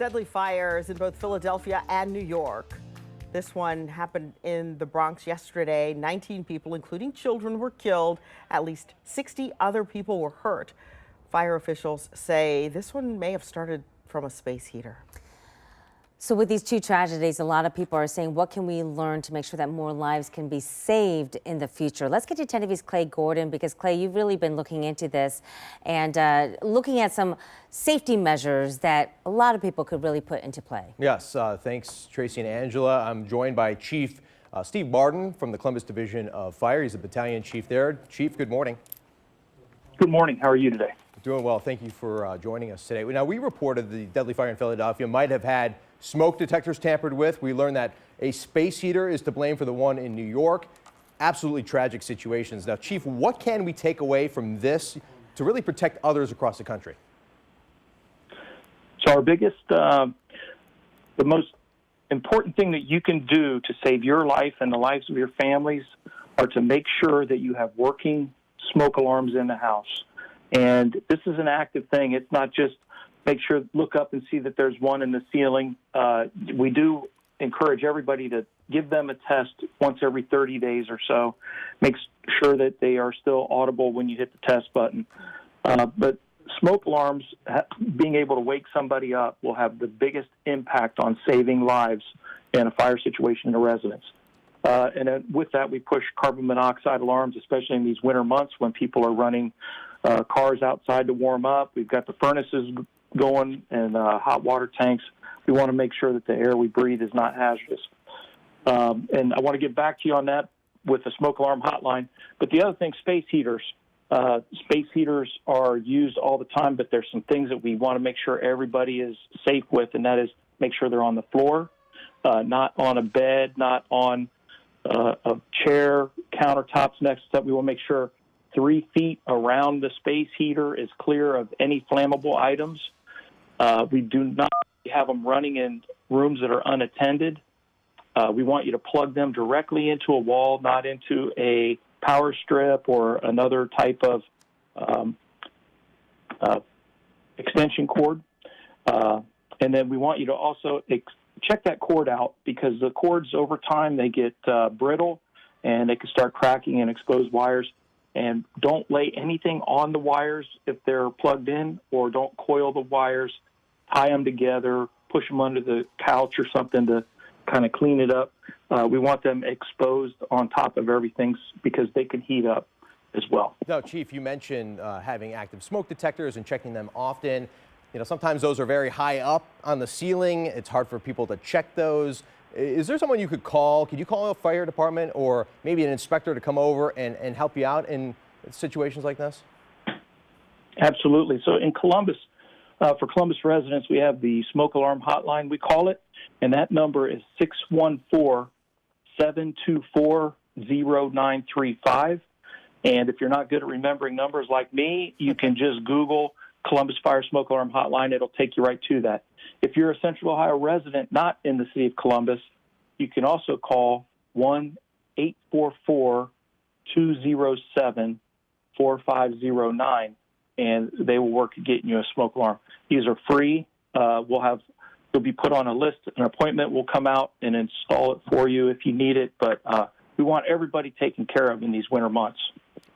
Deadly fires in both Philadelphia and New York. This one happened in the Bronx yesterday. 19 people, including children, were killed. At least 60 other people were hurt. Fire officials say this one may have started from a space heater. So with these two tragedies, a lot of people are saying, what can we learn to make sure that more lives can be saved in the future? Let's get to 10 TV's Clay Gordon, because Clay, you've really been looking into this and looking at some safety measures that a lot of people could really put into play. Yes, thanks Tracy and Angela. I'm joined by Chief Steve Martin from the Columbus Division of Fire. He's a battalion chief there. Chief, good morning. Good morning. How are you today? Doing well. Thank you for joining us today. Now, we reported the deadly fire in Philadelphia might have had smoke detectors tampered with. We learned that a space heater is to blame for the one in New York. Absolutely tragic situations. Now, Chief, what can we take away from this to really protect others across the country? So our biggest, the most important thing that you can do to save your life and the lives of your families are to make sure that you have working smoke alarms in the house. And this is an active thing. It's not just make sure, look up and see that there's one in the ceiling. We do encourage everybody to give them a test once every 30 days or so. Make sure that they are still audible when you hit the test button. But smoke alarms, being able to wake somebody up, will have the biggest impact on saving lives in a fire situation in a residence. And then with that, we push carbon monoxide alarms, especially in these winter months when people are running cars outside to warm up. We've got the furnaces going and hot water tanks. We want to make sure that the air we breathe is not hazardous. And I want to get back to you on that with the smoke alarm hotline. But the other thing, space heaters. Space heaters are used all the time, but there's some things that we want to make sure everybody is safe with, and that is make sure they're on the floor, not on a bed, not on a chair, countertops next to stuff. We want to make sure 3 feet around the space heater is clear of any flammable items. We do not have them running in rooms that are unattended. We want you to plug them directly into a wall, not into a power strip or another type of extension cord. And then we want you to also check that cord out, because the cords over time, they get brittle and they can start cracking and expose wires. And don't lay anything on the wires if they're plugged in, or don't coil the wires. Tie them together, push them under the couch or something to kind of clean it up. We want them exposed on top of everything because they can heat up as well. Now, Chief, you mentioned having active smoke detectors and checking them often. You know, sometimes those are very high up on the ceiling. It's hard for people to check those. Is there someone you could call? Could you call a fire department or maybe an inspector to come over and help you out in situations like this? Absolutely. So in Columbus, for Columbus residents, we have the smoke alarm hotline, we call it, and that number is 614-724-0935. And if you're not good at remembering numbers like me, you can just Google Columbus Fire Smoke Alarm Hotline. It'll take you right to that. If you're a Central Ohio resident not in the city of Columbus, you can also call 1-844-207-4509, and they will work at getting you a smoke alarm. These are free. You'll be put on a list. An appointment will come out and install it for you if you need it. But we want everybody taken care of in these winter months.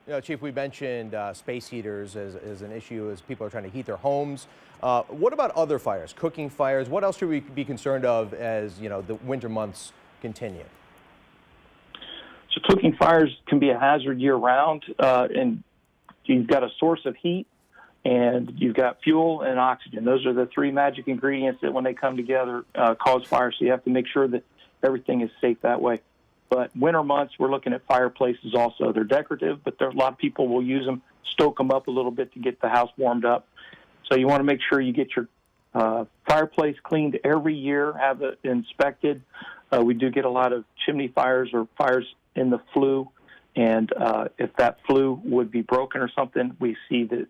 You know, Chief, we mentioned space heaters as an issue as people are trying to heat their homes. What about other fires, cooking fires? What else should we be concerned of as, you know, the winter months continue? So cooking fires can be a hazard year-round, and you've got a source of heat, and you've got fuel and oxygen. Those are the three magic ingredients that, when they come together, cause fire. So you have to make sure that everything is safe that way. But winter months, we're looking at fireplaces also. They're decorative, but a lot of people will use them, stoke them up a little bit to get the house warmed up. So you want to make sure you get your fireplace cleaned every year, have it inspected. We do get a lot of chimney fires or fires in the flue, and if that flue would be broken or something, we see that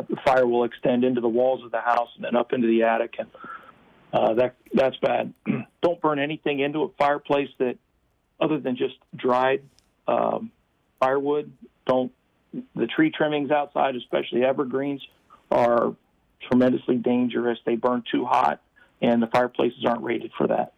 the fire will extend into the walls of the house and then up into the attic, and that's bad. Don't burn anything into a fireplace that, other than just dried firewood. The tree trimmings outside, especially evergreens, are tremendously dangerous. They burn too hot. and the fireplaces aren't rated for that.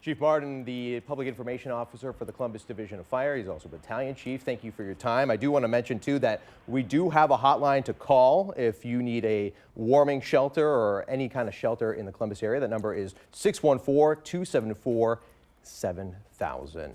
Chief Martin, the Public Information Officer for the Columbus Division of Fire. He's also Battalion Chief. Thank you for your time. I do want to mention, too, that we do have a hotline to call if you need a warming shelter or any kind of shelter in the Columbus area. That number is 614-274-7000.